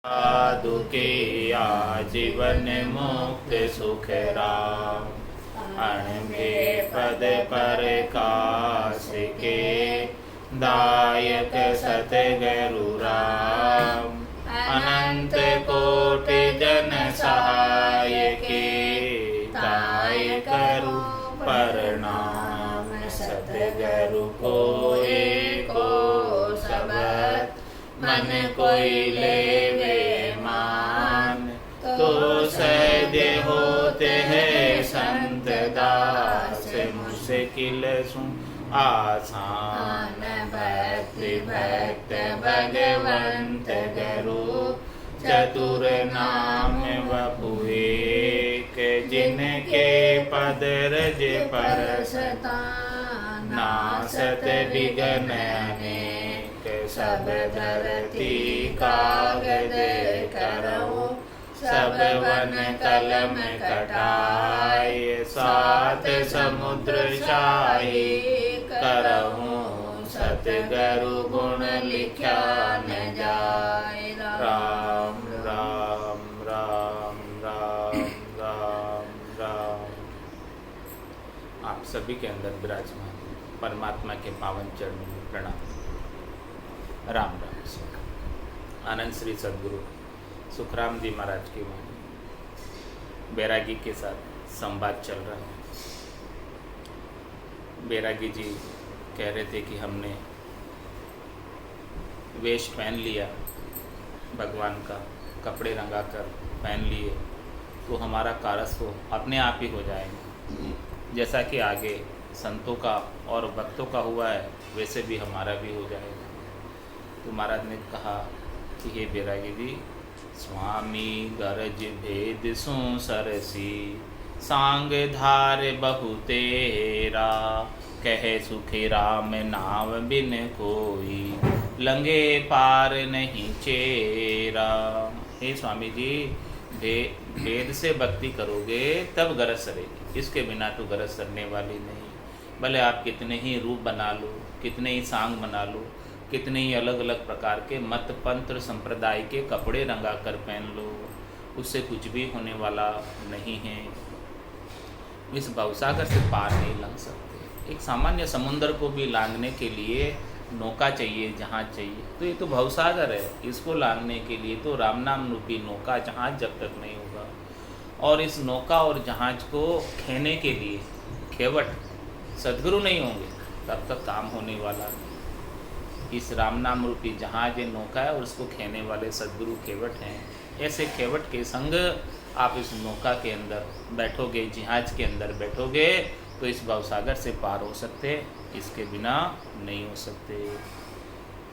साधु के आजीवन मुक्त सुख राम। अणबे पद पर काश के दायक सतगुरु राम। अनंत कोटि जन सहाय के ताय करूं प्रणाम। सतगुरु को एको सबद मन कोई लेवे मान। तो सद्य होते हैं संत दास मुश्किल सु आसान। भक्ति भक्त भगवंत गुरु चतुर नाम वपुए के जिनके पद रज परसता नासत विघ्न अनेक। सब धरती कागज करऊं सब वन कलम कटाय। सात समुद्र शाही करऊं सतगुरु गुण लिखा न जाए। राम राम राम राम राम राम। आप सभी के अंदर विराजमान परमात्मा के पावन चरणों में प्रणाम। राम राम सिंह। आनंद श्री सद्गुरु सुखराम जी महाराज की वाणी बैरागी के साथ संवाद चल रहा है। बैरागी जी कह रहे थे कि हमने वेश पहन लिया भगवान का, कपड़े रंगा कर पहन लिए तो हमारा कारस्व अपने आप ही हो जाएगा। जैसा कि आगे संतों का और भक्तों का हुआ है वैसे भी हमारा भी हो जाएगा। तो महाराज ने कहा कि हे बैरागी जी, स्वामी गरज भेद सो सरसी सांग धार बहु तेरा। कहे सुखे राम नाम बिन कोई लंगे पार नहीं चेरा। हे स्वामी जी, भेद से भक्ति करोगे तब गरज सरेगी, इसके बिना तो गरज सरने वाली नहीं। भले आप कितने ही रूप बना लो, कितने ही सांग बना लो, कितने ही अलग अलग प्रकार के मत पंत्र संप्रदाय के कपड़े रंगा कर पहन लो, उससे कुछ भी होने वाला नहीं है। इस भवसागर से पार नहीं लंघ सकते। एक सामान्य समुद्र को भी लांघने के लिए नौका चाहिए, जहाज चाहिए। तो ये तो भवसागर है, इसको लांघने के लिए तो राम नाम रूपी नौका जहाज जब तक नहीं होगा, और इस नौका और जहाज को खेने के लिए खेवट सद्गुरु नहीं होंगे तब तक काम होने वाला नहीं। इस राम नाम रूपी जहाज नौका है और उसको खेने वाले सद्गुरु खेवट हैं। ऐसे खेवट के संग आप इस नौका के अंदर बैठोगे, जहाज के अंदर बैठोगे तो इस भवसागर से पार हो सकते, इसके बिना नहीं हो सकते।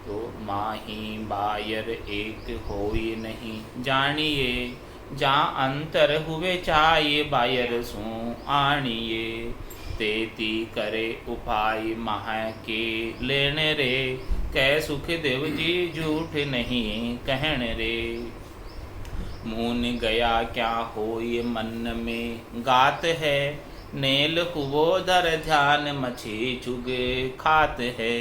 तो माही बायर एक होई नहीं जानिए, जहाँ अंतर हुए चाहिए बायर सो आनिए। तेती करे उपाय मह के लेने रे, कै सुख देव जी झूठ नहीं कहन रे। मून गया क्या होय मन में गात है, नेल हुओ दर ध्यान मछी चुग खात है।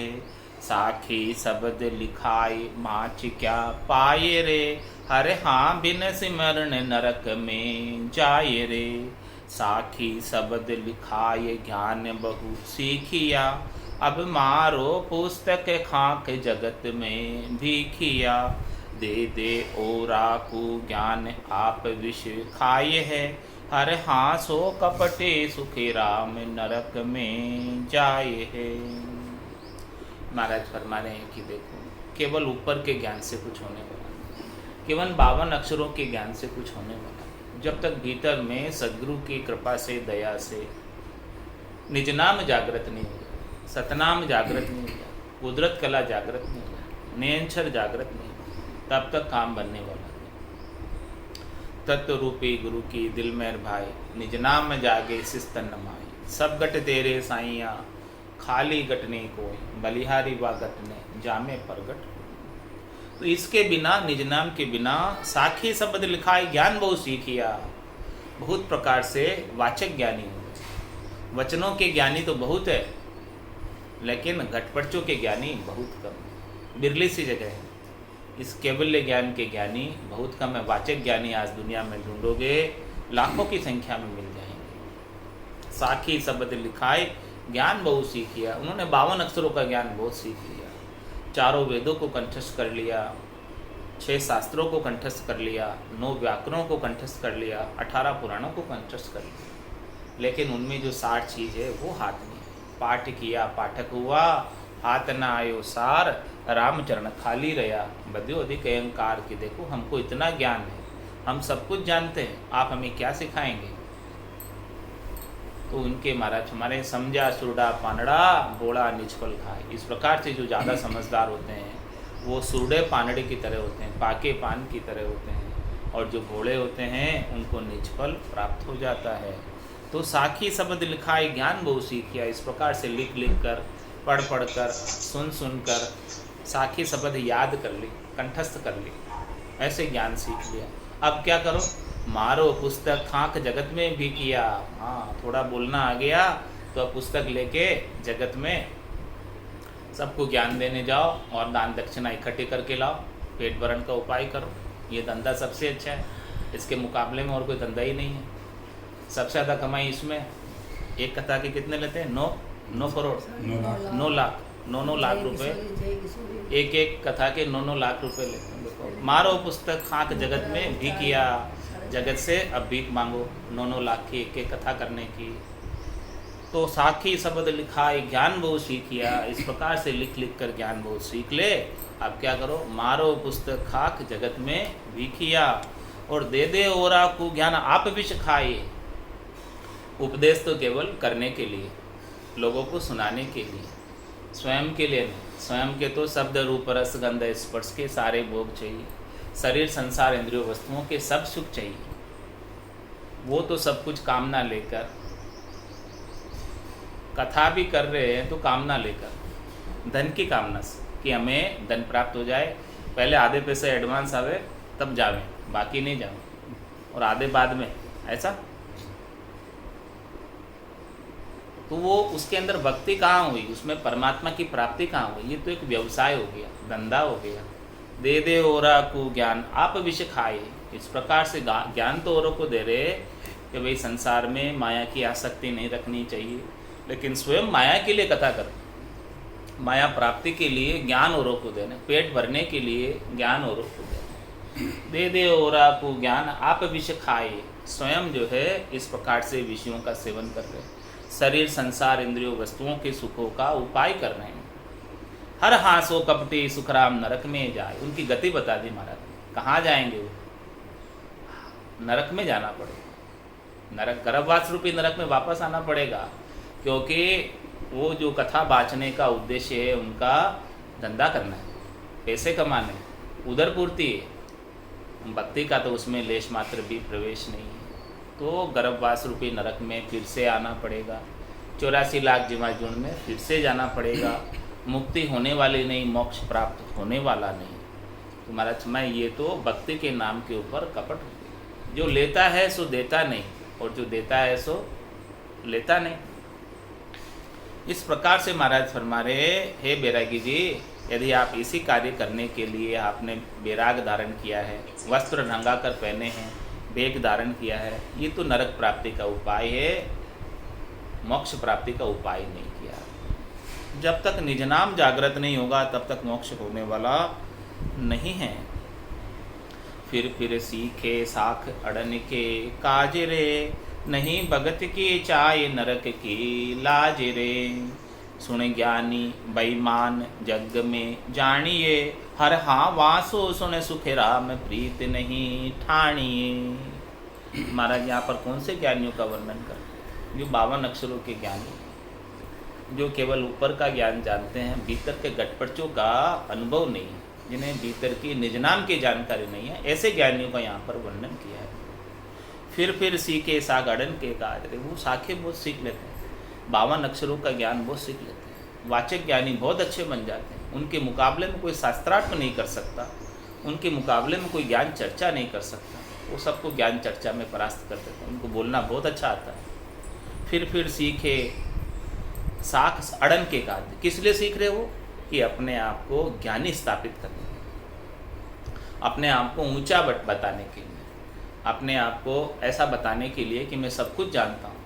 साखी शब्द लिखाए माछ क्या पाए रे, हर हाँ बिन सिमरन नरक में जाए रे। साखी शब्द लिखाए ज्ञान बहु सीखिया, अब मारो पुस्तक खाक जगत में भीखिया। दे दे ओरा को ज्ञान आप विष खाए है, हर हाँ सो कपटे सुखे राम नरक में जाए है। महाराज फरमा रहे हैं कि देखो, केवल ऊपर के ज्ञान से कुछ होने वाला, केवल 52 अक्षरों के ज्ञान से कुछ होने वाला, जब तक भीतर में सद्गुरु की कृपा से, दया से निज नाम जागृत नहीं हो, सतनाम जागृत नहीं हुआ, कुदरत कला जागृत नहीं हुआ, नयनछर जागृत नहीं हुआ, तब तक काम बनने वाला नहीं। तत्व रूपी गुरु की दिल में भाई, निज नाम जागे सिस्तन नमाई। सब गट तेरे साइया खाली गटने को, बलिहारी वा गटने जामे परगट। तो इसके बिना, निज नाम के बिना, साखी शब्द लिखाए ज्ञान बहु सीखिया। बहुत प्रकार से वाचक ज्ञानी हुए, वचनों के ज्ञानी तो बहुत है, लेकिन घटपटचों के ज्ञानी बहुत कम, बिरली सी जगह है। इस केवल्य ज्ञान के ज्ञानी बहुत कम है। वाचक ज्ञानी आज दुनिया में ढूंढोगे लाखों की संख्या में मिल जाएंगे। साखी शब्द लिखाए ज्ञान बहुत सीख लिया उन्होंने, 52 अक्षरों का ज्ञान बहुत सीख लिया, 4 वेदों को कंठस्थ कर लिया, 6 शास्त्रों को कंठस्थ कर लिया, 9 व्याकरणों को कंठस्थ कर लिया, 18 पुराणों को कंठस्थ कर लिया, लेकिन उनमें जो सार चीज़ है वो हाथ में है। पाठ किया पाठक हुआ, हाथ न आयो सार, रामचरण खाली रहा, बद्यो अधिक अहंकार की। देखो हमको इतना ज्ञान है, हम सब कुछ जानते हैं, आप हमें क्या सिखाएंगे। तो उनके महाराज हमारे समझा सुरडा पानड़ा बोड़ा निष्फल खाए। इस प्रकार से जो ज़्यादा समझदार होते हैं वो सुरडे पानड़े की तरह होते हैं, पाके पान की तरह होते हैं, और जो भोले होते हैं उनको निष्फल प्राप्त हो जाता है। तो साखी शब्द लिखाए ज्ञान बहु सीखिया। इस प्रकार से लिख लिख कर, पढ़ पढ़ कर, सुन सुन कर साखी शब्द याद कर ली, कंठस्थ कर ली, ऐसे ज्ञान सीख लिया। अब क्या करो, मारो पुस्तक खाक जगत में भी किया। हाँ, थोड़ा बोलना आ गया तो अब पुस्तक लेके जगत में सबको ज्ञान देने जाओ और दान दक्षिणा इकट्ठी करके लाओ, पेट भरण का उपाय करो। ये धंधा सबसे अच्छा है, इसके मुकाबले में और कोई धंधा ही नहीं है। सबसे ज़्यादा कमाई इसमें। एक कथा के कितने लेते हैं? 9 करोड़, 9 लाख, 9 लाख रुपए एक एक कथा के 9 लाख रुपए लेते हैं। देखो, मारो पुस्तक खाक जगत में भी किया, जगत से अब भीख मांगो 9 लाख की एक एक कथा करने की। तो साखी शब्द लिखाए ज्ञान बहुत सीखिया। इस प्रकार से लिख लिख कर ज्ञान बहुत सीख ले। अब क्या करो, मारो पुस्तक खाक जगत में भी किया, और दे दे ओरा को ज्ञान आप विष खाए। उपदेश तो केवल करने के लिए, लोगों को सुनाने के लिए, स्वयं के लिए नहीं। स्वयं के तो शब्द रूप रस गंध स्पर्श के सारे भोग चाहिए, शरीर संसार इंद्रियों वस्तुओं के सब सुख चाहिए। वो तो सब कुछ कामना लेकर, कथा भी कर रहे हैं तो कामना लेकर, धन की कामना से कि हमें धन प्राप्त हो जाए, पहले आधे पैसे एडवांस आवे तब जावे, बाकी नहीं जावे, और आधे बाद में, ऐसा। तो वो उसके अंदर भक्ति कहाँ हुई, उसमें परमात्मा की प्राप्ति कहाँ हुई। ये तो एक व्यवसाय हो गया, धंधा हो गया। दे दे औरा को ज्ञान आप विष खाए। इस प्रकार से ज्ञान तो औरों को दे रहे कि भाई संसार में माया की आसक्ति नहीं रखनी चाहिए, लेकिन स्वयं माया के लिए कथा कर, माया प्राप्ति के लिए ज्ञान औरों को देना, पेट भरने के लिए ज्ञान औरों को देना। दे दे औरा को ज्ञान आप विष खाए। स्वयं जो है इस प्रकार से विषयों का सेवन कर रहे हैं, शरीर संसार इंद्रियों वस्तुओं के सुखों का उपाय कर रहे हैं। हर हासो कपटी सुखराम नरक में जाए। उनकी गति बता दी महाराज, कहाँ जाएंगे वो? नरक में जाना पड़ेगा, नरक गर्भवास रूपी नरक में वापस आना पड़ेगा, क्योंकि वो जो कथा बाँचने का उद्देश्य है उनका धंधा करना है, पैसे कमाने, उदर पूर्ति है। भक्ति का तो उसमें लेश मात्र भी प्रवेश नहीं है। तो गर्भवास रूपी नरक में फिर से आना पड़ेगा, 84 लाख जीवाणु में फिर से जाना पड़ेगा। मुक्ति होने वाली नहीं, मोक्ष प्राप्त होने वाला नहीं। तो महाराज मैं ये तो भक्ति के नाम के ऊपर कपट हो गया। जो लेता है सो देता नहीं, और जो देता है सो लेता नहीं। इस प्रकार से महाराज फरमा रहे, हे बैरागी जी, यदि आप इसी कार्य करने के लिए आपने बैराग धारण किया है, वस्त्र ढंगा कर पहने हैं, बेग धारण किया है, ये तो नरक प्राप्ति का उपाय है, मोक्ष प्राप्ति का उपाय नहीं किया। जब तक निज नाम जागृत नहीं होगा तब तक मोक्ष होने वाला नहीं है। फिर सीखे साख अड़न के काज रे, नहीं भगत की चाय नरक की लाज रे। सुन ज्ञानी बेईमान जग में जानिए, हर हाँ वासो सुन सुख राम प्रीत नहीं ठानिए। महाराज यहाँ पर कौन से ज्ञानियों का वर्णन कर, जो 52 अक्षरों के ज्ञानी, जो केवल ऊपर का ज्ञान जानते हैं, भीतर के गटपटचों का अनुभव नहीं, जिन्हें भीतर की निज नाम की जानकारी नहीं है, ऐसे ज्ञानियों का यहाँ पर वर्णन किया है। फिर सीखे सागड़न के काज रे, वो साखे बहुत सीख लेते हैं, 52 अक्षरों का ज्ञान बहुत सीख लेते हैं। वाचक ज्ञानी बहुत अच्छे बन जाते हैं, उनके मुकाबले में कोई शास्त्रार्थ नहीं कर सकता, उनके मुकाबले में कोई ज्ञान चर्चा नहीं कर सकता, वो सबको ज्ञान चर्चा में परास्त कर देते हैं, उनको बोलना बहुत अच्छा आता है। फिर सीखे साख अड़न के काज, किस लिए सीख रहे वो? कि अपने आप को ज्ञानी स्थापित करने, अपने आप को ऊंचा बताने के लिए, अपने आप को ऐसा बताने के लिए कि मैं सब कुछ जानता हूँ,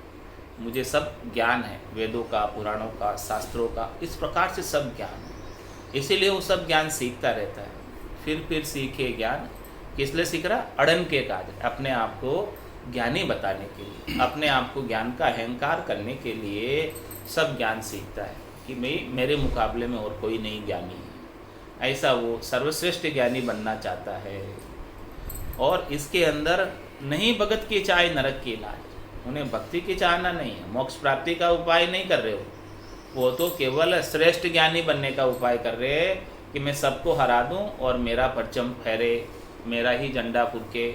मुझे सब ज्ञान है, वेदों का, पुराणों का, शास्त्रों का, इस प्रकार से सब ज्ञान है। इसीलिए वो सब ज्ञान सीखता रहता है। फिर सीखे ज्ञान, किस लिए सीख रहा? अड़न के कार्य, अपने आप को ज्ञानी बताने के लिए, अपने आप को ज्ञान का अहंकार करने के लिए सब ज्ञान सीखता है कि मेरे मुकाबले में और कोई नहीं ज्ञानी है। ऐसा वो सर्वश्रेष्ठ ज्ञानी बनना चाहता है। और इसके अंदर नहीं भगत की चाहे नरक की लाज, उन्हें भक्ति की चाहना नहीं है, मोक्ष प्राप्ति का उपाय नहीं कर रहे हो, वो तो केवल श्रेष्ठ ज्ञानी बनने का उपाय कर रहे हैं कि मैं सबको हरा दूं और मेरा परचम फहरे, मेरा ही झंडा फूके,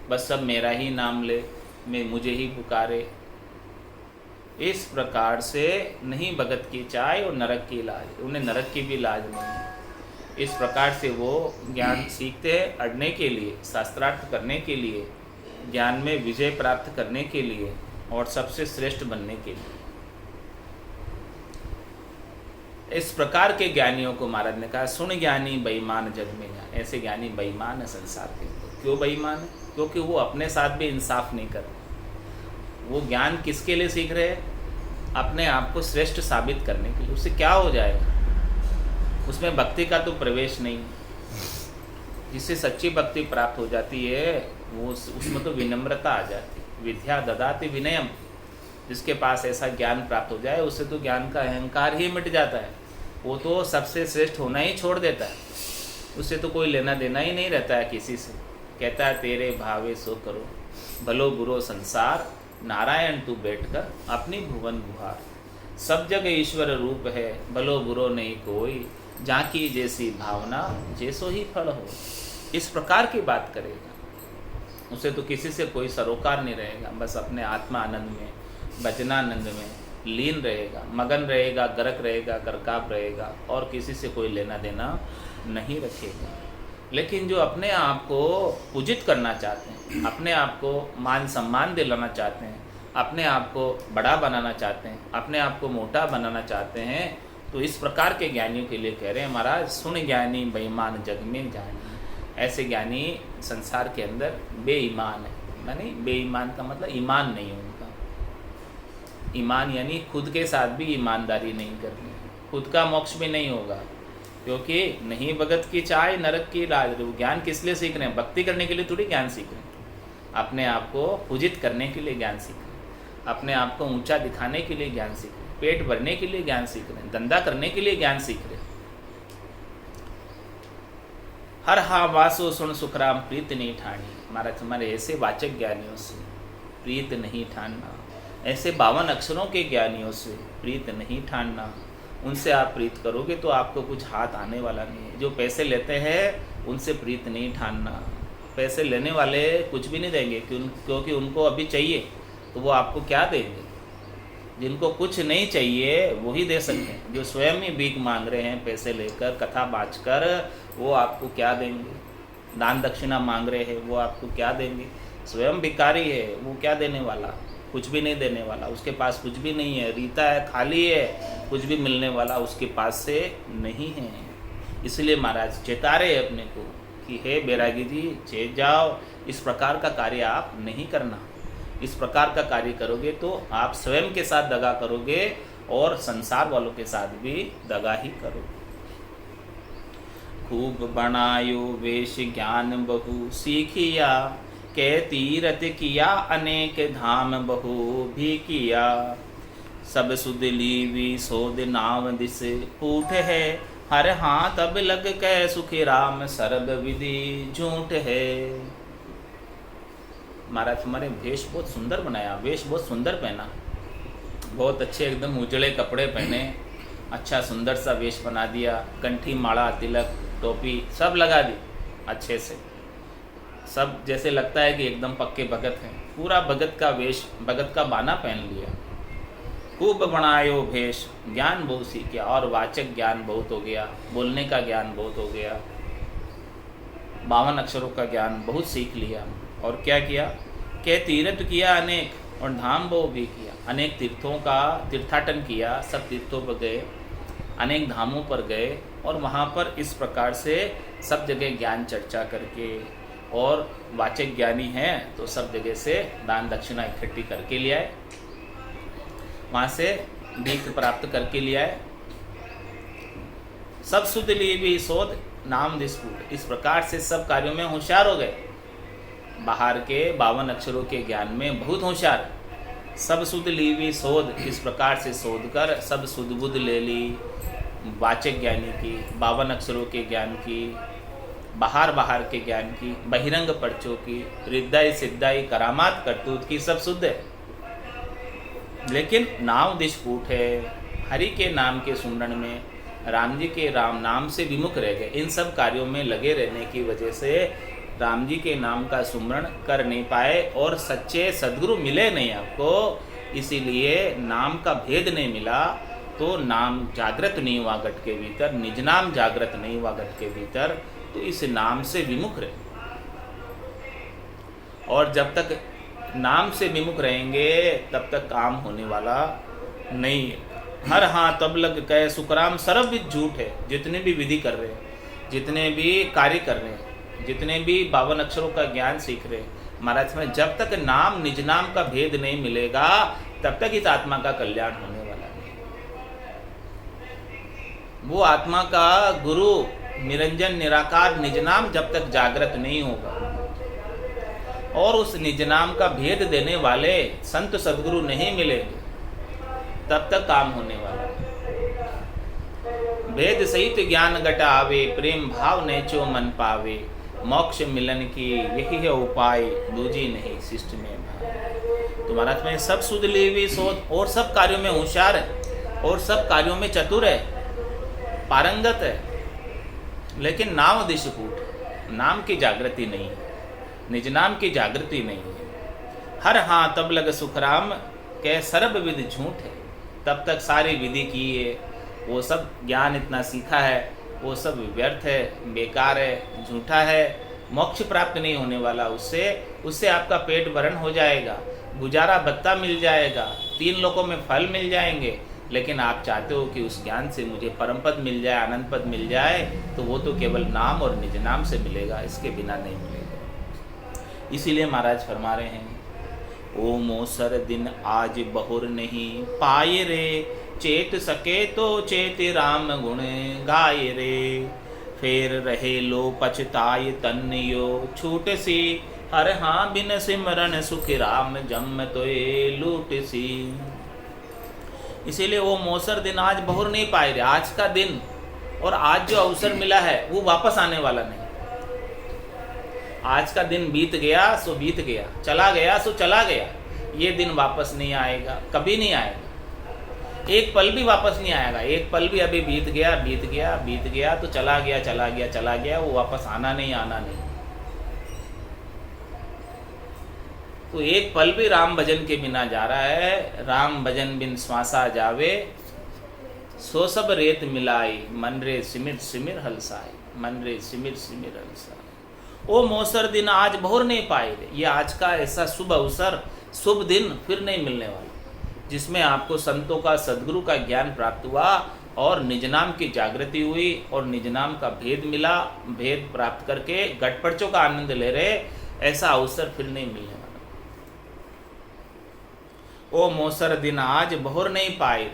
बस सब मेरा ही नाम ले, मुझे ही पुकारे। इस प्रकार से नहीं भगत की चाह और नरक की लाज, उन्हें नरक की भी लाज नहीं है। इस प्रकार से वो ज्ञान सीखते हैं अड़ने के लिए, शास्त्रार्थ करने के लिए, ज्ञान में विजय प्राप्त करने के लिए और सबसे श्रेष्ठ बनने के लिए। इस प्रकार के ज्ञानियों को महाराज ने कहा, सुन ज्ञानी बेईमान जग में ज्ञान। ऐसे ज्ञानी बेईमान है संसार के अंदर। क्यों बेईमान है? क्योंकि वो अपने साथ भी इंसाफ नहीं कर रहे। वो ज्ञान किसके लिए सीख रहे हैं? अपने आप को श्रेष्ठ साबित करने के लिए। उससे क्या हो जाएगा? उसमें भक्ति का तो प्रवेश नहीं। जिससे सच्ची भक्ति प्राप्त हो जाती है वो उसमें तो विनम्रता आ जाती है। विद्या ददाति विनयम। जिसके पास ऐसा ज्ञान प्राप्त हो जाए उससे तो ज्ञान का अहंकार ही मिट जाता है। वो तो सबसे श्रेष्ठ होना ही छोड़ देता है। उससे तो कोई लेना देना ही नहीं रहता है किसी से। कहता है तेरे भावे सो करो, भलो बुरो संसार, नारायण तू बैठकर अपनी भुवन बुहार। सब जगह ईश्वर रूप है, भलो बुरो नहीं कोई, जाकी जैसी भावना जैसो ही फल हो। इस प्रकार की बात करेगा उसे तो किसी से कोई सरोकार नहीं रहेगा। बस अपने आत्मा आनंद में, भजनानंद में लीन रहेगा, मगन रहेगा, गरक रहेगा, गरकाब रहेगा और किसी से कोई लेना देना नहीं रखेगा। लेकिन जो अपने आप को पूजित करना चाहते हैं, अपने आप को मान सम्मान दिलाना चाहते हैं, अपने आप को बड़ा बनाना चाहते हैं, अपने आप को मोटा बनाना चाहते हैं, तो इस प्रकार के ज्ञानियों के लिए कह रहे हैं महाराज, सुन ज्ञानी बेईमान जग में जानी। ऐसे ज्ञानी संसार के अंदर बेईमान है। यानी बेईमान का मतलब ईमान नहीं है उनका। ईमान यानी खुद के साथ भी ईमानदारी नहीं करनी, खुद का मोक्ष भी नहीं होगा। क्योंकि नहीं भगत की चाह नरक की लाज। वो ज्ञान किस लिए सीख रहे हैं? भक्ति करने के लिए थोड़ी ज्ञान सीख रहे हैं। अपने आप को पूजित करने के लिए ज्ञान सीख रहे हैं, अपने आप को ऊंचा दिखाने के लिए ज्ञान सीख रहे हैं, पेट भरने के लिए ज्ञान सीख रहे हैं, धंधा करने के लिए ज्ञान सीख रहे हैं। हर हा वासो सुन सुखराम प्रीत नहीं ठानी। महाराज हमारे ऐसे वाचक ज्ञानियों से प्रीत नहीं ठानना, ऐसे 52 अक्षरों के ज्ञानियों से प्रीत नहीं ठानना। उनसे आप प्रीत करोगे तो आपको कुछ हाथ आने वाला नहीं है। जो पैसे लेते हैं उनसे प्रीत नहीं ठानना। पैसे लेने वाले कुछ भी नहीं देंगे क्योंकि उनको अभी चाहिए, तो वो आपको क्या देंगे? जिनको कुछ नहीं चाहिए वही दे सकते हैं। जो स्वयं ही भीख मांग रहे हैं पैसे लेकर, कथा बाँचकर, वो आपको क्या देंगे? दान दक्षिणा मांग रहे हैं वो आपको क्या देंगे? स्वयं भिखारी है, वो क्या देने वाला? कुछ भी नहीं देने वाला। उसके पास कुछ भी नहीं है, रीता है, खाली है, कुछ भी मिलने वाला उसके पास से नहीं है। इसलिए महाराज चेता रहे अपने को कि हे बैरागी जी, चेत जाओ, इस प्रकार का कार्य आप नहीं करना। इस प्रकार का कार्य करोगे तो आप स्वयं के साथ दगा करोगे और संसार वालों के साथ भी दगा ही करोगे। खूब बनायो वेश ज्ञान बहु सीखिया, के तीरथ किया अनेक धाम बहु भी किया। सब सुध लीवी सोद नाव दिस पूठ है, हर हाथ अब लग कै सुखी राम सर्ब विधि झूठ है। महाराज हमारे वेश बहुत सुंदर बनाया, वेश बहुत सुंदर पहना, बहुत अच्छे एकदम उजड़े कपड़े पहने, अच्छा सुंदर सा वेश बना दिया, कंठी माला तिलक टोपी सब लगा दी अच्छे से, सब जैसे लगता है कि एकदम पक्के भगत हैं। पूरा भगत का वेश, भगत का बाना पहन लिया। खूब बनायो भेष, ज्ञान बहुत सीख गया और वाचक ज्ञान बहुत हो गया, बोलने का ज्ञान बहुत हो गया, 52 अक्षरों का ज्ञान बहुत सीख लिया। और क्या किया? के तीर्थ किया अनेक और धाम बहु भी किया। अनेक तीर्थों का तीर्थाटन किया, सब तीर्थों पर गए, अनेक धामों पर गए और वहाँ पर इस प्रकार से सब जगह ज्ञान चर्चा करके, और वाचक ज्ञानी हैं तो सब जगह से दान दक्षिणा इकट्ठी करके ले आए, वहाँ से भीख प्राप्त करके ले आए। सब सुध लिए भी शोध नाम दिस्फुट, इस प्रकार से सब कार्यों में होशियार हो गए। बाहर के 52 अक्षरों के ज्ञान में बहुत होशियार। सब सुध ली भी शोध, इस प्रकार से शोध कर सब सुध बुध ले ली वाचक ज्ञानी की, 52 अक्षरों के ज्ञान की, बाहर के ज्ञान की, बहिरंग पर्चों की, रिद्धाई सिद्धाई करामात करतूत की, सब शुद्ध है। लेकिन नाम दिस्फुट है, हरि के नाम के सुमरण में, राम जी के राम नाम से विमुख रह गए। इन सब कार्यों में लगे रहने की वजह से राम जी के नाम का सुमरण कर नहीं पाए और सच्चे सद्गुरु मिले नहीं आपको, इसीलिए नाम का भेद नहीं मिला। तो नाम जागृत नहीं हुआ घट के भीतर, निज नाम जागृत नहीं हुआ घट के भीतर, तो इस नाम से विमुख रहे। और जब तक नाम से विमुख रहेंगे तब तक काम होने वाला नहीं है। हर हाँ तब लग कहे सुखराम, सर्वविद झूठ है। जितने भी विधि कर रहे हैं, जितने भी कार्य कर रहे हैं, जितने भी 52 अक्षरों का ज्ञान सीख रहे हैं, महाराज में जब तक नाम निज नाम का भेद नहीं मिलेगा तब तक इस आत्मा का कल्याण होने वाला नहीं। वो आत्मा का गुरु निरंजन निराकार निज नाम जब तक जागृत नहीं होगा और उस निज नाम का भेद देने वाले संत सद्गुरु नहीं मिलेंगे तब तक काम होने वाला है। भेद सहित ज्ञान घट आवे, प्रेम भाव नेचो मन पावे, मोक्ष मिलन की यही है उपाय, दूजी नहीं शिष्ट में भाव। तो महाराज में सब सुध ली सोच और सब कार्यों में होशियार है और सब कार्यों में चतुर है, पारंगत है, लेकिन नाम दिशकूट, नाम की जागृति नहीं है, निज नाम की जागृति नहीं है। हर हाँ तब लग सुखराम कह सर्व विधि झूठ है। तब तक सारी विधि की है, वो सब ज्ञान इतना सीखा है, वो सब व्यर्थ है, बेकार है, झूठा है, मोक्ष प्राप्त नहीं होने वाला उससे। उससे आपका पेट भरण हो जाएगा, गुजारा भत्ता मिल जाएगा, 3 लोकों में फल मिल जाएंगे, लेकिन आप चाहते हो कि उस ज्ञान से मुझे परम पद मिल जाए, आनंद पद मिल जाए, तो वो तो केवल नाम और निज नाम से मिलेगा, इसके बिना नहीं मिलेगा। इसीलिए महाराज फरमा रहे हैं, ओ मोसर दिन आज बहुर नहीं पाए रे, चेत सके तो चेत राम गुण गाए रे, फेर रहे लो पछताए तन यो छूट सी, हर हाँ बिन सिमरन सुख राम जम तोए लूट सी। इसीलिए वो मोसर दिन आज बहुर नहीं पाए रे, आज का दिन और आज जो अवसर मिला है वो वापस आने वाला नहीं। आज का दिन बीत गया सो बीत गया, चला गया सो चला गया, ये दिन वापस नहीं आएगा, कभी नहीं आएगा, एक पल भी वापस नहीं आएगा। एक पल भी अभी बीत गया बीत गया बीत गया तो चला गया चला गया चला गया, वो वापस आना नहीं आना नहीं। तो एक पल भी राम भजन के बिना जा रहा है। राम भजन बिन श्वासा जावे, सो सब रेत मिलाई, मन रे सिमिर सिमिर हलसाए, मन रे सिमिर सिमिर हलसाए। ओ मोसर दिन आज बहुर नहीं पाए, ये आज का ऐसा शुभ अवसर, शुभ दिन फिर नहीं मिलने वाला, जिसमें आपको संतों का सद्गुरु का ज्ञान प्राप्त हुआ और निज नाम की जागृति हुई और निज नाम का भेद मिला, भेद प्राप्त करके गटपर्चों का आनंद ले रहे, ऐसा अवसर फिर नहीं मिलने वाला। ओ मोसर दिन आज बहुर नहीं पाए।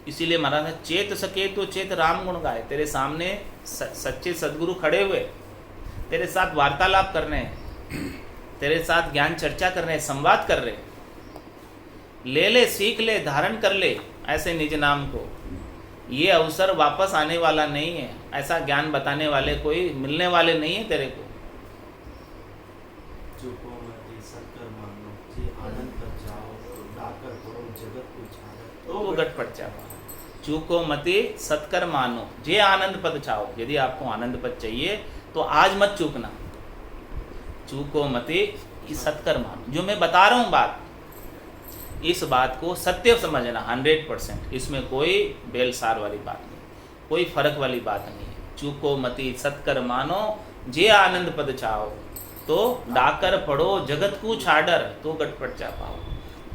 इसीलिए महाराज चेत सके तो चेत राम गुण गाए। तेरे सामने सच्चे सद्गुरु खड़े हुए, तेरे साथ वार्तालाप कर रहे हैं, तेरे साथ ज्ञान चर्चा कर रहे हैं, संवाद कर रहे हैं। ले ले, सीख ले, धारण कर ले ऐसे निज नाम को। ये अवसर वापस आने वाला नहीं है, ऐसा ज्ञान बताने वाले कोई मिलने वाले नहीं है तेरे को। तो गट पड़ जाओ, चूको मति सत्कर मानो, जे आनंद पद चाहो। यदि आपको आनंद पद चाहिए तो आज मत चूकना, चूको मति सत्कर मानो। जो मैं बता रहा हूँ बात, इस बात को सत्य समझना 100%, इसमें कोई बेलसार वाली बात नहीं, कोई फर्क वाली बात नहीं है। चूको मति सत्कर मानो, जे आनंद पद चाहो, तो डाकर पढ़ो जगत को छाडर, तो गटपट जा पाओ।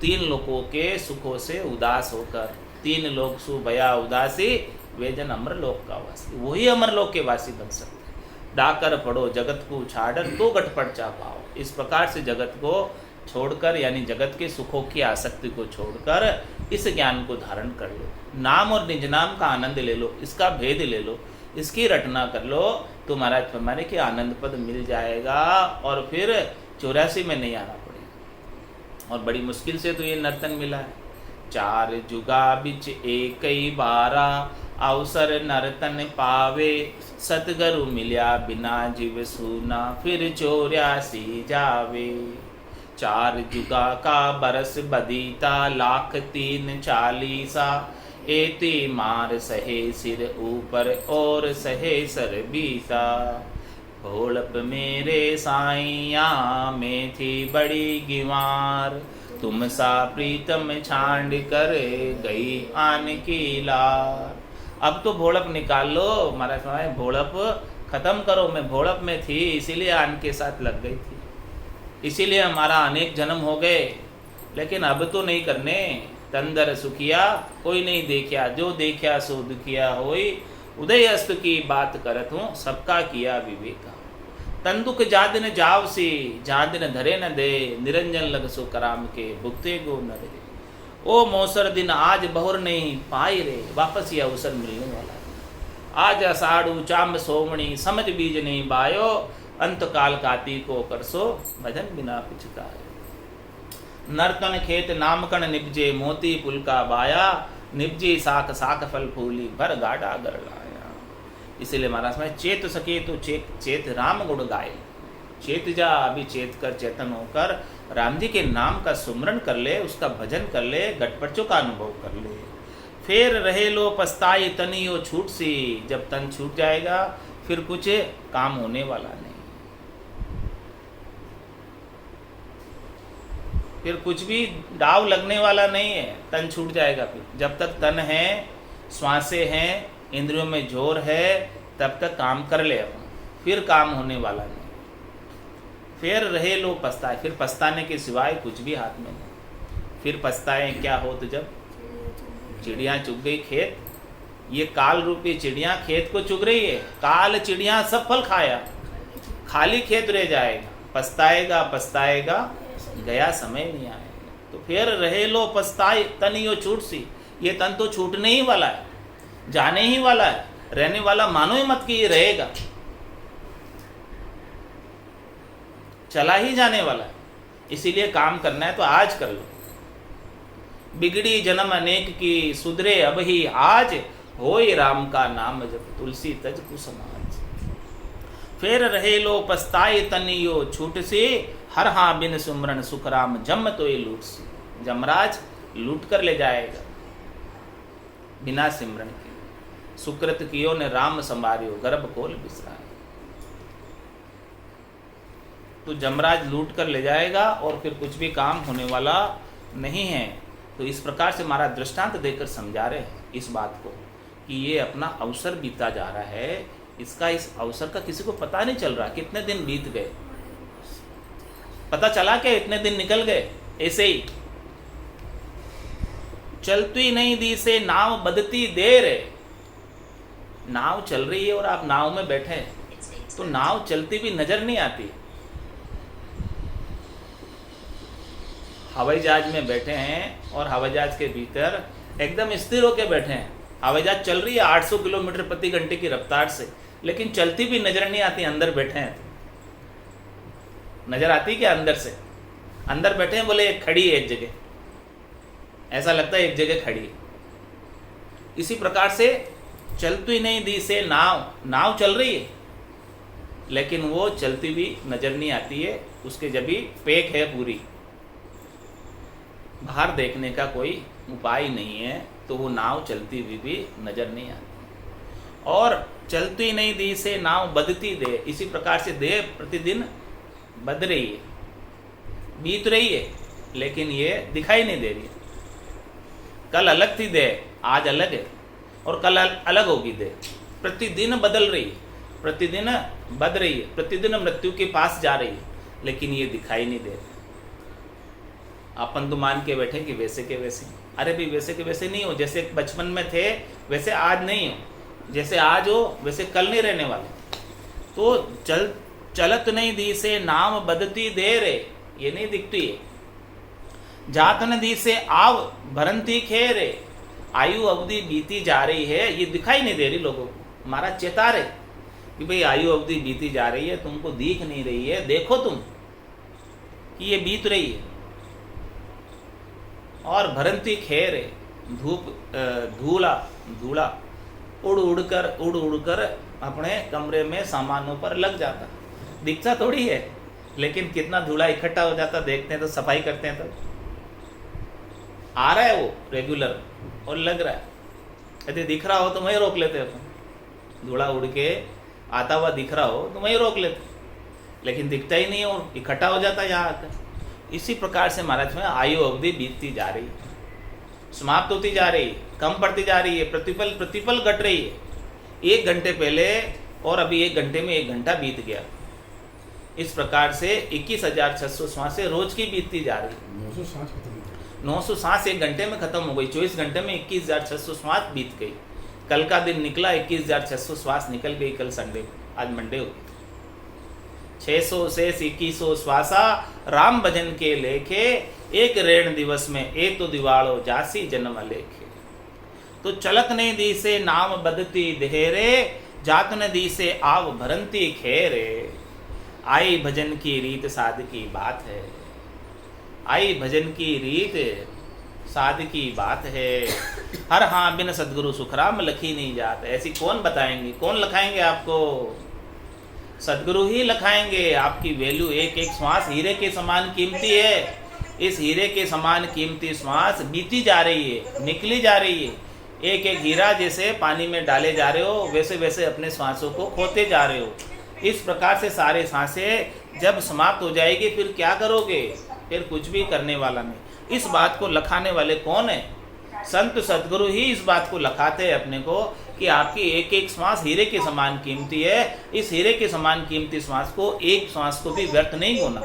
तीन लोगों के सुखों से उदास होकर, तीन लोग सु भया उदासी, वे जन अमर लोक का वासी, वही अमर लोक के वासी बन सकते हैं। डाकर पढ़ो जगत को छाड़र तो घटपट चा पाओ। इस प्रकार से जगत को छोड़कर, यानी जगत के सुखों की आसक्ति को छोड़कर इस ज्ञान को धारण कर लो, नाम और निज नाम का आनंद ले लो, इसका भेद ले लो, इसकी रटना कर लो, तो महाराज फरमाने कि आनंद पद मिल जाएगा और फिर 84 में नहीं आना पड़ेगा। और बड़ी मुश्किल से तो ये नर्तन मिला है। 4 जुगा बिच एक ही बारा, अवसर नर्तन पावे, सतगुरु मिल्या बिना जीव सूना, फिर 84 जावे। 4 जुगा का बरस बदीता, लाख 340, एती मार सहे सिर ऊपर और सहे सर बीता। भोलप मेरे साइया में थी बड़ी गिवार, तुम सा प्रीतम छांड कर गई आन की लार। अब तो भोलप निकाल लो, महाराज भोलप खत्म करो। मैं भोलप में थी इसीलिए आन के साथ लग गई थी, इसीलिए हमारा अनेक जन्म हो गए, लेकिन अब तो नहीं करने। तंदर सुखिया कोई नहीं देखिया, जो देखिया सो दुखिया होई, उदय अस्त की बात करत हूँ, सबका किया विवेका। तंदुक जादिन जाव सी, जादिन धरे न दे, निरंजन लग सो कराम के, भुगते गो न रे। ओ मौसर दिन आज बहुर नहीं पाई रे, वापस यह अवसर मिलने वाला है। आज अषाढ़ चांब सोमणी, समझ बीज नहीं बायो, अंत काल काती को करसो, भजन बिना पिछुतायो। नरकन खेत नामकन निपजे, मोती पुल का बाया, निपजी साख साख फल फूली, भर गाढ़ा गर लाया। इसीलिए महाराज में चेत सके तो चेत राम गुण गाए। चेत जा, अभी चेत कर, चेतन होकर राम जी के नाम का सुमरण कर ले, उसका भजन कर ले, गटपचों का अनुभव कर ले। फिर रहे लो पछताई तनियो छूट सी, जब तन छूट जाएगा फिर कुछ काम होने वाला नहीं, फिर कुछ भी दाव लगने वाला नहीं है, तन छूट जाएगा। फिर जब तक तन है, श्वासें हैं, इंद्रियों में जोर है, तब तक काम कर ले अपन, फिर काम होने वाला नहीं। फिर रहे लो पछताए, फिर पछताने के सिवाय कुछ भी हाथ में नहीं। फिर पछताए क्या हो तो जब चिड़िया चुग गई खेत, ये काल रूपी चिड़िया खेत को चुग रही है, काल चिड़िया सब फल खाया, खाली खेत रह जाएगा। पछताएगा पछताएगा, गया समय नहीं आएगा। तो फिर रहे लो पछताए तनियो छूट सी, ये तन तो छूटने ही वाला है, जाने ही वाला है, रहने वाला मानो ही मत कि ये रहेगा, चला ही जाने वाला है। इसीलिए काम करना है तो आज कर लो। बिगड़ी जन्म अनेक की, सुधरे अब ही आज, होए राम का नाम जब, तुलसी तज कुसमाज। फिर रहे लो पछताए तनियो छूट से, हर हाँ बिन सुमरन सुखराम, जम तो ये लूट सी। जमराज लूट कर ले जाएगा बिना सिमरन के। सुकृत कियो ने राम संभारियो, गर्भ खोल बिसराए। तो जमराज लूट कर ले जाएगा और फिर कुछ भी काम होने वाला नहीं है। तो इस प्रकार से हमारा दृष्टांत देकर समझा रहे हैं इस बात को कि ये अपना अवसर बीता जा रहा है, इसका इस अवसर का किसी को पता नहीं चल रहा कितने दिन बीत गए। पता चला क्या इतने दिन निकल गए ऐसे ही। चलती नहीं दी से नाव बदती देर है। नाव चल रही है और आप नाव में बैठे हैं, तो नाव चलती भी नजर नहीं आती। हवाई जहाज में बैठे हैं और हवाई जहाज के भीतर एकदम स्थिर होकर बैठे हैं। हवाई जहाज चल रही है 800 किलोमीटर प्रति घंटे की रफ्तार से, लेकिन चलती भी नजर नहीं आती। अंदर बैठे हैं तो नजर आती क्या? अंदर से अंदर बैठे हैं, बोले खड़ी है एक जगह, ऐसा लगता है एक जगह खड़ी है। इसी प्रकार से चलती नहीं दी से नाव चल रही है, लेकिन वो चलती भी नजर नहीं आती है। उसके जब भी पेक है पूरी, बाहर देखने का कोई उपाय नहीं है, तो वो नाव चलती हुई भी नजर नहीं आती। और चलती नहीं दी से नाव बदती दे, इसी प्रकार से देह प्रतिदिन बद रही है, बीत रही है, लेकिन ये दिखाई नहीं दे रही है। कल अलग थी देह, आज अलग है, और कल अलग होगी देह। प्रतिदिन बदल रही है, प्रतिदिन बद रही है, प्रतिदिन मृत्यु के पास जा रही है, लेकिन ये दिखाई नहीं दे रही। अपन तो मान के बैठे कि वैसे के वैसे। अरे भाई वैसे के वैसे नहीं हो, जैसे बचपन में थे वैसे आज नहीं हो, जैसे आज हो वैसे कल नहीं रहने वाले। तो चलत नहीं दी से नाम बदती दे रे, ये नहीं दिखती है। जात न दी से आव भरंती खेरे, आयु अवधि बीती जा रही है, ये दिखाई नहीं दे रही लोगों को। महाराज चेता रहे कि भाई आयु अवधि बीती जा रही है, तुमको दिख नहीं रही है, देखो तुम कि ये बीत रही है। और भरंती खेरे, धूला उड़ उड़कर अपने कमरे में सामानों पर लग जाता। दिखता थोड़ी है, लेकिन कितना धूला इकट्ठा हो जाता, देखते हैं तो, सफाई करते हैं तो आ रहा है वो रेगुलर और लग रहा है। यदि दिख रहा हो तो वहीं रोक लेते अपन, धूला उड़ के आता हुआ दिख रहा हो तो वहीं रोक लेते, लेकिन दिखता ही नहीं और इकट्ठा हो जाता यहाँ आकर। इसी प्रकार से महाराज में आयु अवधि बीतती जा रही है, समाप्त होती जा रही है, कम पड़ती जा रही है, प्रतिपल घट रही है। 1 घंटे पहले और अभी 1 घंटे में 1 घंटा बीत गया। इस प्रकार से 21,600 श्वासें रोज की बीतती जा रही है। 900 सांस 1 घंटे में खत्म हो गई। 24 घंटे में 21,600 श्वास बीत गई। कल का दिन निकला, 21,600 श्वास निकल गई। कल संडे, आज मंडे हो गई। 600 से 2100 श्वासा राम भजन के लेखे, एक रेण दिवस में ए तो दिवालो जासी जन्म लेखे। तो चलत ने दी से नाम बदती देहरे, जात न दी से आव भरंती खेरे। आई भजन की रीत साध की बात है, आई भजन की रीत साध की बात है। हर हाँ बिन सदगुरु सुखराम लखी नहीं जात। ऐसी कौन बताएंगे, कौन लखाएंगे आपको? सदगुरु ही लखाएंगे। आपकी वैल्यू एक एक श्वास हीरे के समान कीमती है। इस हीरे के समान कीमती श्वास बीती जा रही है, निकली जा रही है। एक एक हीरा जैसे पानी में डाले जा रहे हो, वैसे वैसे अपने श्वासों को खोते जा रहे हो। इस प्रकार से सारे सांसें जब समाप्त हो जाएगी फिर क्या करोगे? फिर कुछ भी करने वाला नहीं। इस बात को लखाने वाले कौन है? संत सदगुरु ही इस बात को लखाते हैं अपने को कि आपकी एक एक श्वास हीरे के समान कीमती है। इस हीरे के समान कीमती श्वास को, एक श्वास को भी व्यर्थ नहीं होना।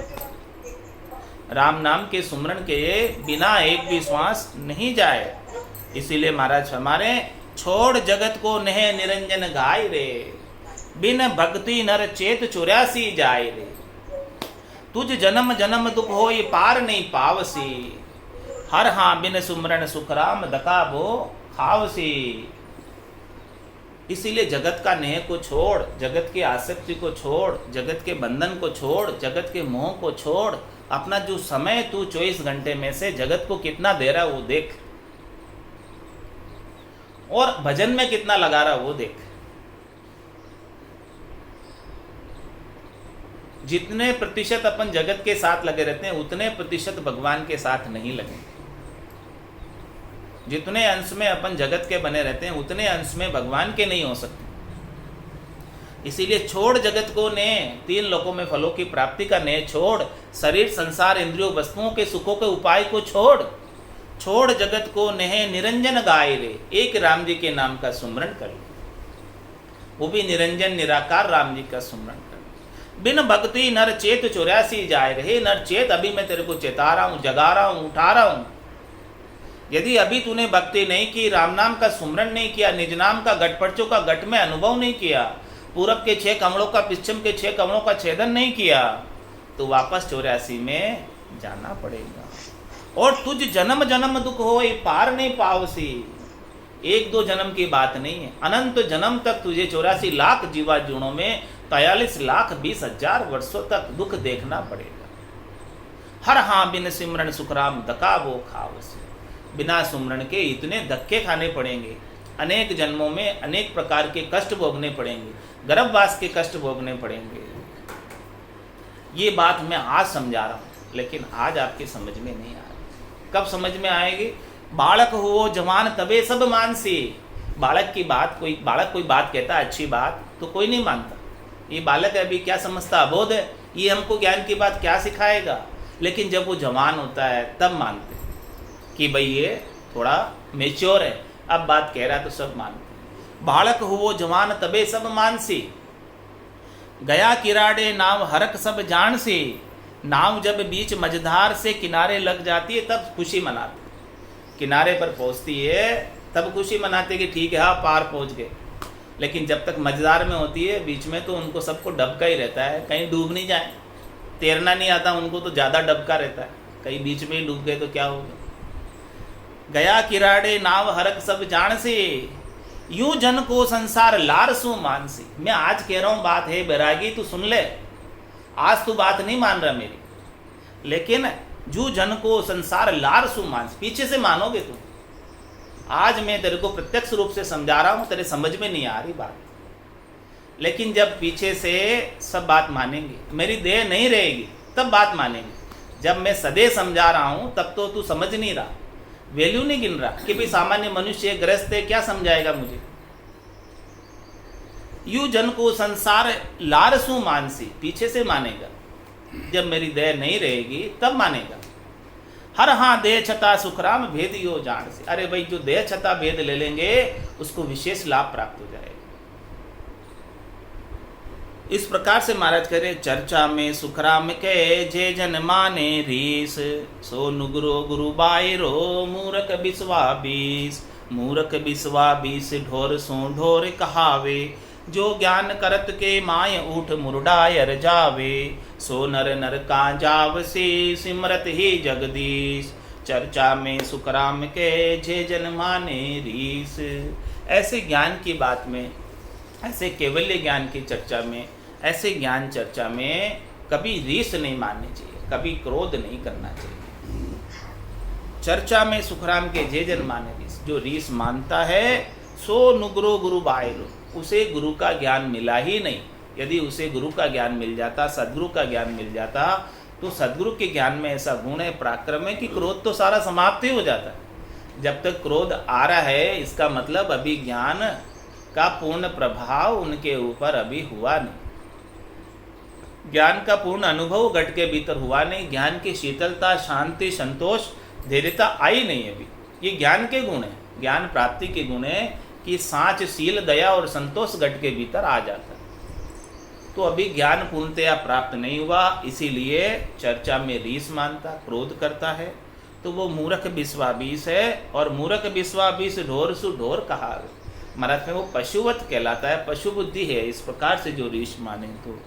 राम नाम के सुमरण के बिना एक भी श्वास नहीं जाए। इसीलिए महाराज हमारे छोड़ जगत को नेह निरंजन गाय रे, बिन भक्ति नर चेत 84 जाय रे। तुझ जन्म जन्म दुख हो ये पार नहीं पावसी, हर हाँ बिन सुमरण सुखराम दकाबो खावसी। इसीलिए जगत का नेह को छोड़, जगत की आसक्ति को छोड़, जगत के बंधन को छोड़, जगत के मोह को छोड़। अपना जो समय तू 24 घंटे में से जगत को कितना दे रहा है वो देख, और भजन में कितना लगा रहा है वो देख। जितने प्रतिशत अपन जगत के साथ लगे रहते हैं उतने प्रतिशत भगवान के साथ नहीं लगे। जितने अंश में अपन जगत के बने रहते हैं उतने अंश में भगवान के नहीं हो सकते। इसीलिए छोड़ जगत को ने, 3 लोकों में फलों की प्राप्ति का ने छोड़, शरीर संसार इंद्रियों वस्तुओं के सुखों के उपाय को छोड़, छोड़ जगत को नेह निरंजन गाय रे। एक राम जी के नाम का सुमरण कर, वो भी निरंजन निराकार राम जी का सुमरण कर। बिन भक्ति नर चेत 84 जाए रहे। नर चेत, अभी मैं तेरे को चेता रहा हूँ, जगा रहा हूँ, उठा रहा हूँ। यदि अभी तूने भक्ति नहीं की, राम नाम का सुमरण नहीं किया, निज नाम का घटपटचों का घट में अनुभव नहीं किया, पूरब के 6 कमलों का, पश्चिम के 6 कमलों का छेदन नहीं किया, तो वापस 84 में जाना पड़ेगा। और तुझ जन्म जन्म दुख हो ये पार नहीं पावसी। 1-2 जन्म की बात नहीं है, अनंत जन्म तक तुझे 84 लाख जीवा जुणों में 43,20,000 वर्षों तक दुख देखना पड़ेगा। हर हाँ बिन सिमरण सुखराम दकाबो खावसी। बिना सुमरण के इतने धक्के खाने पड़ेंगे, अनेक जन्मों में अनेक प्रकार के कष्ट भोगने पड़ेंगे, गर्भवास के कष्ट भोगने पड़ेंगे। ये बात मैं आज समझा रहा हूँ, लेकिन आज आपके समझ में नहीं आ रही। कब समझ में आएगी? बालक हो जवान तबे सब मानसी। बालक की बात, बालक कोई बात कहता है अच्छी बात तो कोई नहीं मानता। ये बालक है, अभी क्या समझता, अबोध है, ये हमको ज्ञान की बात क्या सिखाएगा। लेकिन जब वो जवान होता है तब मानते कि भाई ये थोड़ा मेच्योर है, अब बात कह रहा है तो सब मानते। बालक हुओ जवान तबे सब मानसी, गया किराड़े नाव हरक सब जानसी। नाव जब बीच मझधार से किनारे लग जाती है तब खुशी मनाते, किनारे पर पहुंचती है तब खुशी मनाते कि ठीक है हाँ पार पहुंच गए। लेकिन जब तक मझधार में होती है बीच में तो उनको सबको डबका ही रहता है, कहीं डूब नहीं जाए। तैरना नहीं आता उनको तो ज़्यादा डबका रहता है, कहीं बीच में ही डूब गए तो क्या होगा। गया किराड़े नाव हरक सब जान से, यूं जन को संसार लार सु मानसी। मैं आज कह रहा हूँ बात है बैरागी, तू सुन ले। आज तू बात नहीं मान रहा मेरी, लेकिन जू जन को संसार लार सु मानसी, पीछे से मानोगे तू। आज मैं तेरे को प्रत्यक्ष रूप से समझा रहा हूँ, तेरे समझ में नहीं आ रही बात, लेकिन जब पीछे से सब बात मानेंगे, मेरी देह नहीं रहेगी तब बात मानेंगे। जब मैं सदैव समझा रहा हूँ तब तो तू समझ नहीं रहा, वैल्यू नहीं गिन रहा कि भाई सामान्य मनुष्य ग्रस्त है, क्या समझाएगा मुझे। यू जन को संसार लारसू मानसी, पीछे से मानेगा, जब मेरी देह नहीं रहेगी तब मानेगा। हर हाँ देह छता सुखराम भेद यो जान से। अरे भाई जो देह छता भेद ले लेंगे उसको विशेष लाभ प्राप्त हो जाएगा। इस प्रकार से महाराज कह रहे चर्चा में सुखराम के जे जन माने रीस, सो नुगरो गुरु बायरो मूरख बिस्वा बीस। मूरख बिस्वा बीस ढोर सो ढोर कहावे, जो ज्ञान करत के माय ऊठ मुरडायर जावे। सो नर नर का जाव से सिमरत ही जगदीश, चर्चा में सुखराम के जे जन माने रीस। ऐसे ज्ञान की बात में, ऐसे केवल्य ज्ञान की चर्चा में, ऐसे ज्ञान चर्चा में कभी रीस नहीं माननी चाहिए, कभी क्रोध नहीं करना चाहिए। चर्चा में सुखराम के जे जन माने रीस, जो रीस मानता है सो नुगरो गुरु बायरो, उसे गुरु का ज्ञान मिला ही नहीं। यदि उसे गुरु का ज्ञान मिल जाता, सदगुरु का ज्ञान मिल जाता, तो सदगुरु के ज्ञान में ऐसा गुण है, पराक्रम है कि क्रोध तो सारा समाप्त ही हो जाता है। जब तक क्रोध आ रहा है इसका मतलब अभी ज्ञान का पूर्ण प्रभाव उनके ऊपर अभी हुआ नहीं, ज्ञान का पूर्ण अनुभव घट के भीतर हुआ नहीं, ज्ञान की शीतलता, शांति, संतोष, धैर्यता आई नहीं अभी। ये ज्ञान के गुण है, ज्ञान प्राप्ति के गुण है कि साँच, शील, दया और संतोष घट के भीतर आ जाता है। तो अभी ज्ञान पूर्णतया प्राप्त नहीं हुआ, इसीलिए चर्चा में रीस मानता, क्रोध करता है, तो वो मूर्ख बिस्वाबीस है। और मूर्ख बिस्वाबीस ढोर सु ढोर कहावे, महाराज में वो पशुवत कहलाता है, पशु बुद्धि है। इस प्रकार से जो रीस माने तो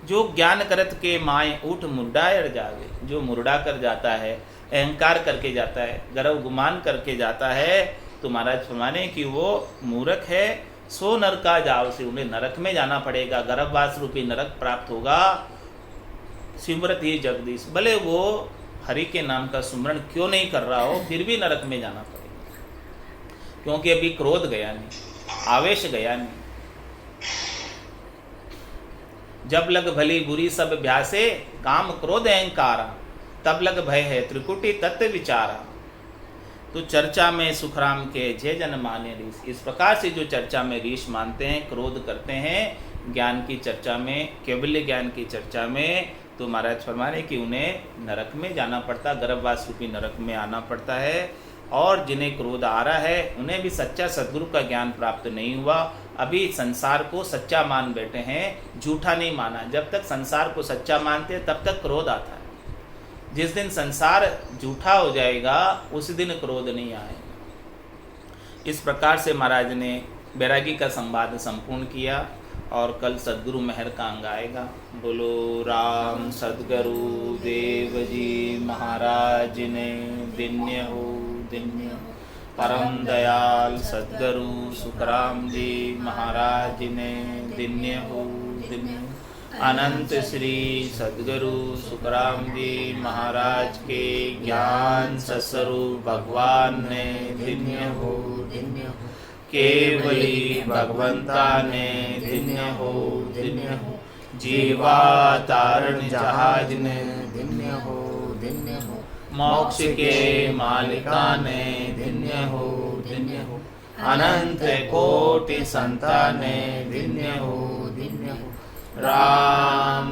जो ज्ञान करत के माए ऊठ मुर्डायर जावे, जो मुर्डा कर जाता है, अहंकार करके जाता है, गर्व गुमान करके जाता है, तो महाराज फरमाने कि वो मूर्ख है। सो नर का जाव से, उन्हें नरक में जाना पड़ेगा, गर्भवास रूपी नरक प्राप्त होगा। सिमरत ही जगदीश, भले वो हरि के नाम का सुमरण क्यों नहीं कर रहा हो, फिर भी नरक में जाना पड़ेगा, क्योंकि अभी क्रोध गया नहीं, आवेश गया नहीं। जब लग भली बुरी सब भ्यासे, काम क्रोध अहंकारा, तब लग भय है त्रिकुटी तत्व विचारा। तो चर्चा में सुखराम के जय जन माने रीस, इस प्रकार से जो चर्चा में रीस मानते हैं, क्रोध करते हैं ज्ञान की चर्चा में, केवल्य ज्ञान की चर्चा में, तो महाराज फरमा रहे कि उन्हें नरक में जाना पड़ता, गर्भवास रूपी नरक में आना पड़ता है। और जिन्हें क्रोध आ रहा है उन्हें भी सच्चा सद्गुरु का ज्ञान प्राप्त नहीं हुआ, अभी संसार को सच्चा मान बैठे हैं, झूठा नहीं माना। जब तक संसार को सच्चा मानते हैं तब तक क्रोध आता है, जिस दिन संसार झूठा हो जाएगा उस दिन क्रोध नहीं आएगा। इस प्रकार से महाराज ने बैरागी का संवाद संपूर्ण किया और कल सद्गुरु मेहर का अंग आएगा। बोलो राम सद्गुरु देव जी महाराज ने दिन्य हो, दिन्य हो। परम दयाल सद्गुरु सुखराम जी महाराज ने दिन्य हो, दिन्य हो। अनंत श्री सद्गुरु सुखराम जी महाराज के ज्ञान सस्वरूप भगवान ने दिन्य हो, दिन्य हो। केवली भगवंता ने दिन्य हो, दिन्य हो। जीवा तारण जहाज ने दिन्य हो, दिन्य हो। मोक्ष के मालिका ने दिन्य हो, दिन्य हो। अनंत कोटि संता ने दिन्य हो, दिन्य हो। राम